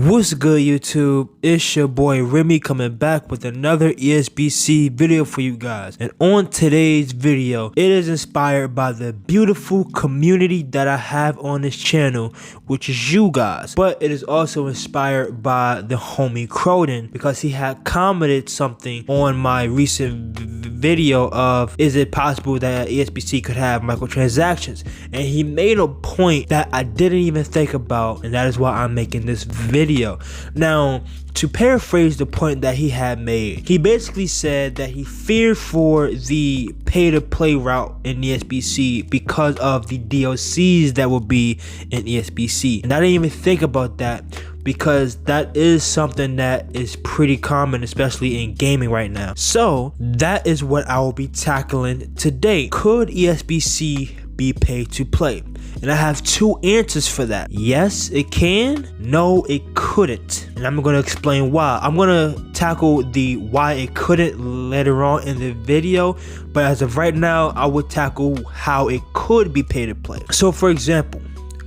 What's good, YouTube? It's your boy Remy coming back with another ESBC video for you guys. And on today's video, it is inspired by the beautiful community that I have on this channel, which is you guys. But it is also inspired by the homie Croden, because he had commented something on my recent video of, is it possible that ESBC could have microtransactions? And he made a point that I didn't even think about, and that is why I'm making this video. Now, to paraphrase the point that he had made, he basically said that he feared for the pay-to-play route in ESBC because of the DLCs that will be in ESBC. And I didn't even think about that, because that is something that is pretty common, especially in gaming right now. So that is what I will be tackling today. Could ESBC be pay to play? And I have two answers for that. Yes, it can. No, it couldn't. And I'm going to explain why. I'm going to tackle the why it couldn't later on in the video. But as of right now, I would tackle how it could be pay to play. So for example,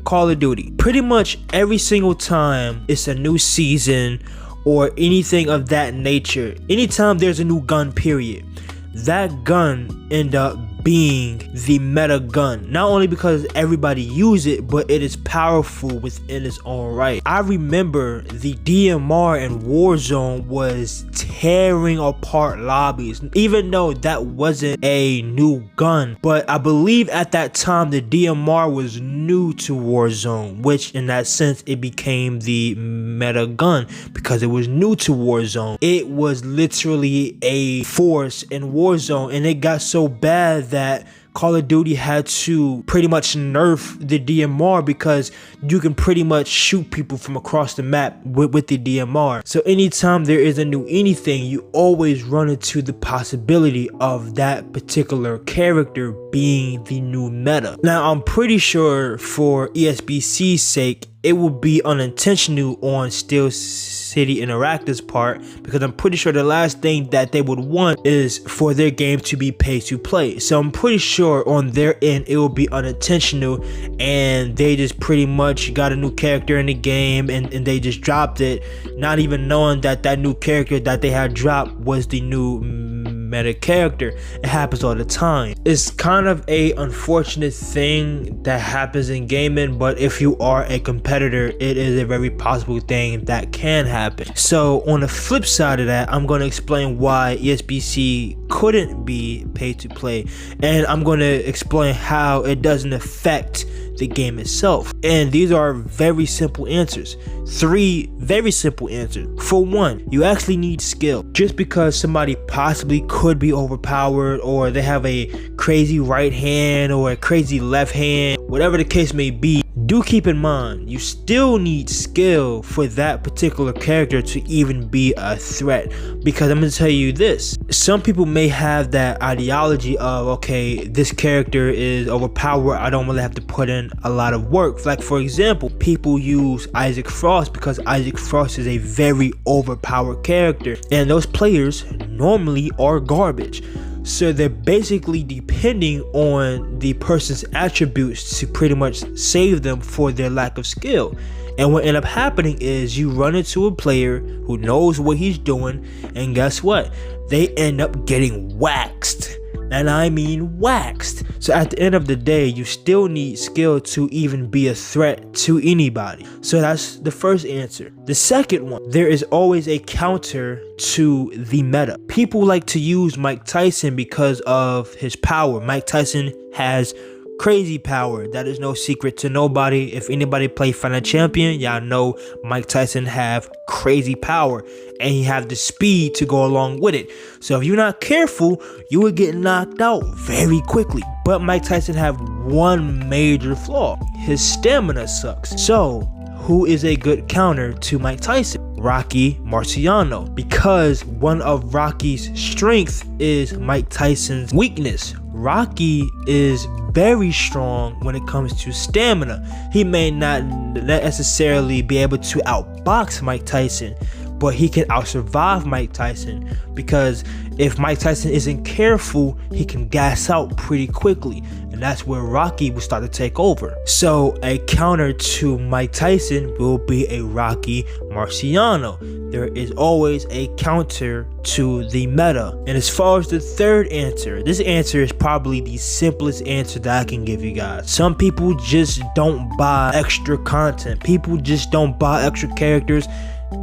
Call of Duty. Pretty much every single time it's a new season or anything of that nature, anytime there's a new gun period, that gun end up being the meta gun, not only because everybody use it, but it is powerful within its own right. I remember the DMR in Warzone was tearing apart lobbies, even though that wasn't a new gun. But I believe at that time the DMR was new to Warzone, which in that sense it became the meta gun because it was new to Warzone. It was literally a force in Warzone, and it got so bad that Call of Duty had to pretty much nerf the DMR, because you can pretty much shoot people from across the map with the DMR. So anytime there is a new anything, you always run into the possibility of that particular character being the new meta. Now, I'm pretty sure for ESBC's sake, it will be unintentional on Steel City Interactive's part, because I'm pretty sure the last thing that they would want is for their game to be pay to play. So I'm pretty sure on their end it will be unintentional, and they just pretty much got a new character in the game and they just dropped it, not even knowing that that new character that they had dropped was the new meta character. It happens all the time. It's kind of a unfortunate thing that happens in gaming, but if you are a competitor, it is a very possible thing that can happen. So on the flip side of that, I'm going to explain why ESBC couldn't be pay to play, and I'm going to explain how it doesn't affect the game itself. And these are very simple answers. 3 very simple answers. For one, you actually need skill. Just because somebody possibly could be overpowered, or they have a crazy right hand or a crazy left hand, whatever the case may be, do keep in mind you still need skill for that particular character to even be a threat. Because I'm going to tell you this, some people may have that ideology of, okay, this character is overpowered, I don't really have to put in a lot of work. Like for example, people use Isaac Frost because Isaac Frost is a very overpowered character, and those players normally are garbage. So they're basically depending on the person's attributes to pretty much save them for their lack of skill. And what ends up happening is you run into a player who knows what he's doing, and guess what? They end up getting waxed. And I mean waxed. So at the end of the day, you still need skill to even be a threat to anybody. So that's the first answer. The second one, there is always a counter to the meta. People like to use Mike Tyson because of his power. Mike Tyson has crazy power. That is no secret to nobody. If anybody play Final Champion, y'all know Mike Tyson have crazy power, and he have the speed to go along with it. So if you're not careful, you will get knocked out very quickly. But Mike Tyson have one major flaw: his stamina sucks. So who is a good counter to Mike Tyson? Rocky Marciano, because one of Rocky's strength is Mike Tyson's weakness. Rocky is very strong when it comes to stamina. He may not necessarily be able to outbox Mike Tyson, but he can out-survive Mike Tyson, because if Mike Tyson isn't careful, he can gas out pretty quickly, and that's where Rocky will start to take over. So a counter to Mike Tyson will be a Rocky Marciano. There is always a counter to the meta. And as far as the third answer, this answer is probably the simplest answer that I can give you guys. Some people just don't buy extra content. People just don't buy extra characters.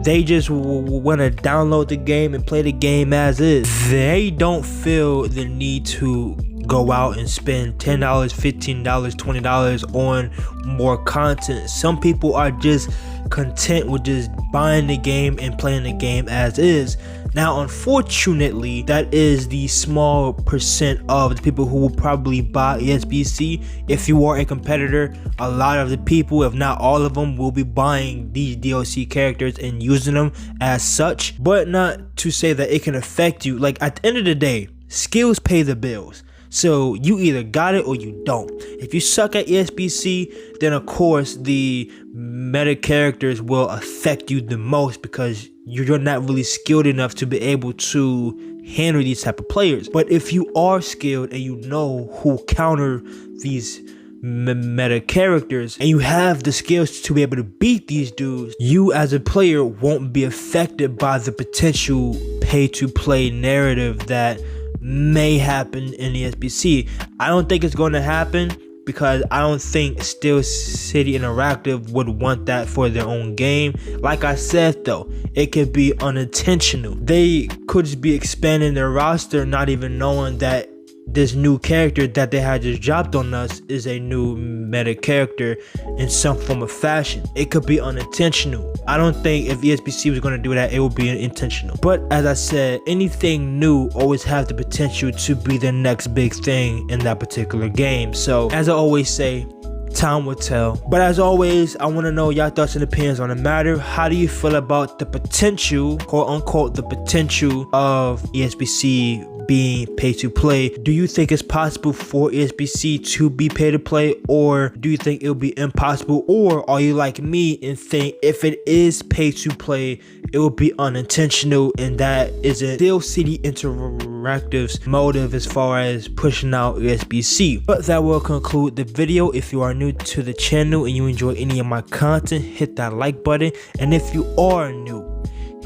They just want to download the game and play the game as is. They don't feel the need to go out and spend $10, $15, $20 on more content. Some people are just content with just buying the game and playing the game as is. Now, unfortunately, that is the small percent of the people who will probably buy ESBC. If you are a competitor, a lot of the people, if not all of them, will be buying these DLC characters and using them as such. But not to say that it can affect you. Like, at the end of the day, skills pay the bills. So you either got it or you don't. If you suck at ESBC, then of course the meta characters will affect you the most, because you're not really skilled enough to be able to handle these type of players. But if you are skilled and you know who counter these meta characters, and you have the skills to be able to beat these dudes, you as a player won't be affected by the potential pay-to-play narrative that may happen in the ESBC. I don't think it's going to happen, because I don't think Steel City Interactive would want that for their own game. Like I said though, it could be unintentional. They could just be expanding their roster, not even knowing that this new character that they had just dropped on us is a new meta character in some form of fashion. It could be unintentional. I don't think if ESBC was going to do that, it would be intentional. But as I said, anything new always has the potential to be the next big thing in that particular game. So as I always say, time will tell. But as always, I want to know y'all thoughts and opinions on the matter. How do you feel about the potential, quote unquote, the potential of ESBC being pay to play? Do you think it's possible for ESBC to be pay to play, or do you think it'll be impossible? Or are you like me and think if it is pay to play, it will be unintentional, and that isn't Steel City Interactive's motive as far as pushing out ESBC? But that will conclude the video. If you are new to the channel and you enjoy any of my content, hit that like button, and if you are new,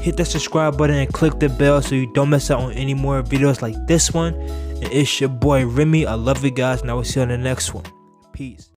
hit that subscribe button and click the bell so you don't miss out on any more videos like this one. And it's your boy Remy. I love you guys, and I will see you on the next one. Peace.